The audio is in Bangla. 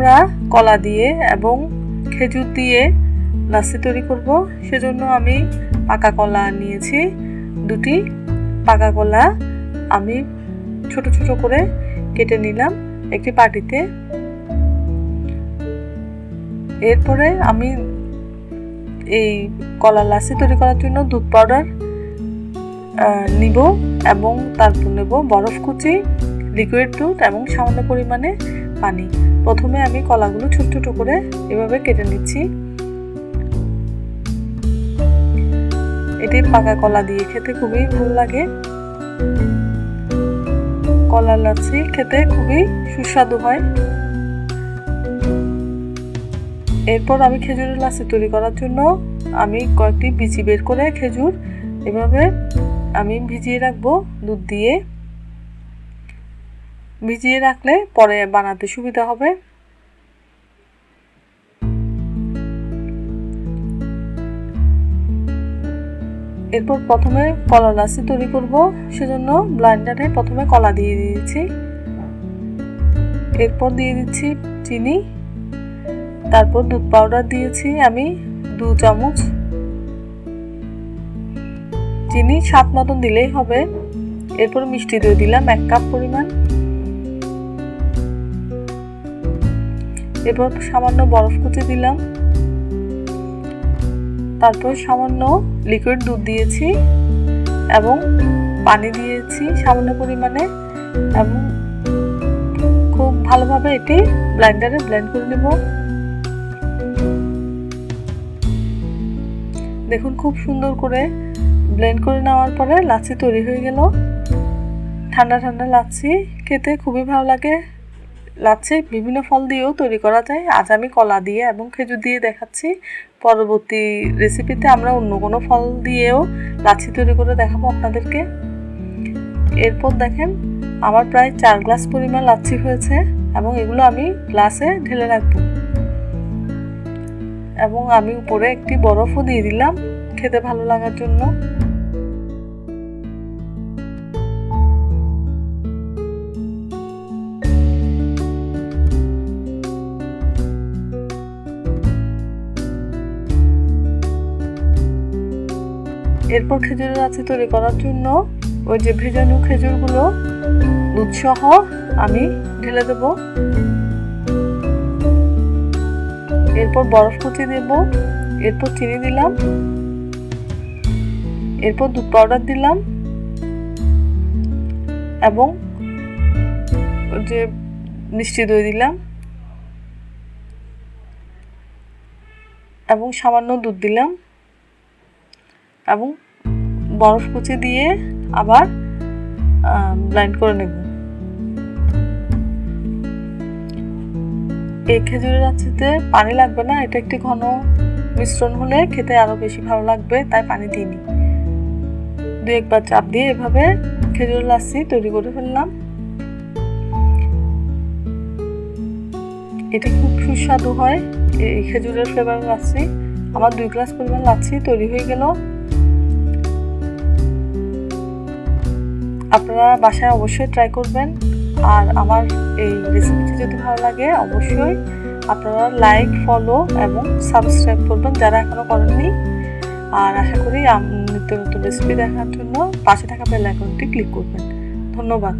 আমরা কলা দিয়ে এবং খেজুর দিয়ে লাচ্ছি তৈরি করব। সেজন্য আমি পাকা কলা নিয়েছি, 2টি পাকা কলা আমি ছোট ছোট করে কেটে নিলাম একটি বাটিতে। এরপরে আমি এই কলা লাচ্ছি তৈরি করার জন্য দুধ পাউডার নিব এবং তারপর নেব বরফ কুচি, লিকুইড দুধ এবং সামান্য পরিমাণে পানি। প্রথমে আমি কলাগুলো ছোট ছোট করে এভাবে কেটে নিচ্ছি। এটি পাকা কলা দিয়ে খেতে খুবই ভালো লাগে। কলার লাচ্ছি খেতে খুবই সুস্বাদু হয়। এরপর আমি খেজুরের লাচ্ছি তৈরি করার জন্য আমি কয়েকটি বিচি বের করে খেজুর এভাবে আমি ভিজিয়ে রাখবো দুধ দিয়ে। ভিজিয়ে রাখলে পরে বানাতে সুবিধা হবে। এরপর প্রথমে কলা লাচ্ছি তৈরি করব, সেজন্য ব্লেন্ডারে প্রথমে কলা দিয়ে দিয়েছি। এরপর দিয়ে দিচ্ছি চিনি, তারপর দুধ পাউডার দিয়েছি আমি 2 চামচ। চিনি স্বাদ মতন দিলেই হবে। এরপর মিষ্টি দই দিলাম 1 কাপ পরিমাণ। এরপর সামান্য বরফ কুচি দিলাম। তারপর সামান্য লিকুইড দুধ দিয়েছি এবং পানি দিয়েছি সামান্য পরিমাণে এবং খুব ভালোভাবে এটি ব্লেন্ডারে ব্লেন্ড করে নেব। দেখুন খুব সুন্দর করে ব্লেন্ড করে নেওয়ার পরে লাচ্ছি তৈরি হয়ে গেল। ঠান্ডা ঠান্ডা লাচ্ছি খেতে খুবই ভালো লাগে। লাচ্ছি বিভিন্ন ফল দিয়েও তৈরি করা যায়। আজ আমি কলা দিয়ে এবং খেজুর দিয়ে দেখাচ্ছি। পরবর্তী রেসিপিতে আমরা অন্য কোনো ফল দিয়েও লাচ্ছি তৈরি করে দেখাবো আপনাদেরকে। এরপর দেখেন আমার প্রায় 4 গ্লাস পরিমাণ লাচ্ছি হয়েছে এবং এগুলো আমি গ্লাসে ঢেলে রাখবো এবং আমি উপরে একটি বরফও দিয়ে দিলাম খেতে ভালো লাগার জন্য। এরপর খেজুরের লাচ্ছি তৈরি করার জন্য ওই যে ভেজানো খেজুরগুলো দুধ সহ আমি ঢেলে দেব। এরপর বরফ কুচি দেব, এরপর চিনি দিলাম, এরপর দুধ পাউডার দিলাম এবং যে মিষ্টি দই দিলাম এবং সামান্য দুধ দিলাম এবং বরফ কুচি দিয়ে আবার ব্লেন্ড করে নেব। এই খেজুরের লাচ্ছিতে পানি লাগবে না, এটা একটি ঘন মিশ্রণ হলে খেতে আরো বেশি ভালো লাগবে, তাই পানি দিইনি। 2-1 বার চাপ দিয়ে এভাবে খেজুরের লাচ্ছি তৈরি করে ফেললাম। এটি খুব সুস্বাদু হয় এই খেজুরের ফ্লেভারের লাচ্ছি। আমার 2 গ্লাস পরিমাণ লাচ্ছি তৈরি হয়ে গেল। আপনারা বাসায় অবশ্যই ট্রাই করবেন। আর আমার এই রেসিপিটি যদি ভালো লাগে অবশ্যই আপনারা লাইক, ফলো এবং সাবস্ক্রাইব করবেন যারা এখনো করেননি। আর আশা করি নিত্য নতুন রেসিপি দেখার জন্য পাশে থাকা বেল আইকনটি ক্লিক করবেন। ধন্যবাদ।